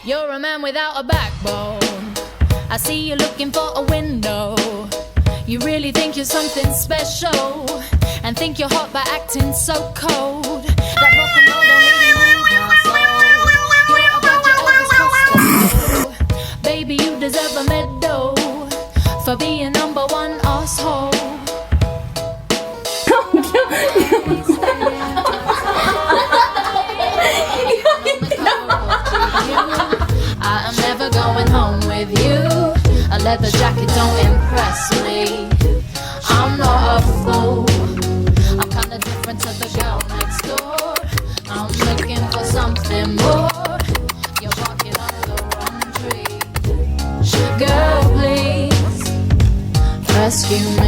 You're a man without a backbone. I see you looking for a window. You really think you're something special, and think you're hot by acting so cold. That rock and roll don't really move my soul. You're a budget Elvis Costello. Baby, you deserve a medal for being number one asshole. I am never going home with you. A leather jacket don't impress me. I'm not a fool. I'm kinda different to the girl next door. I'm looking for something more. You're barking up the wrong tree. Girl, please rescue me.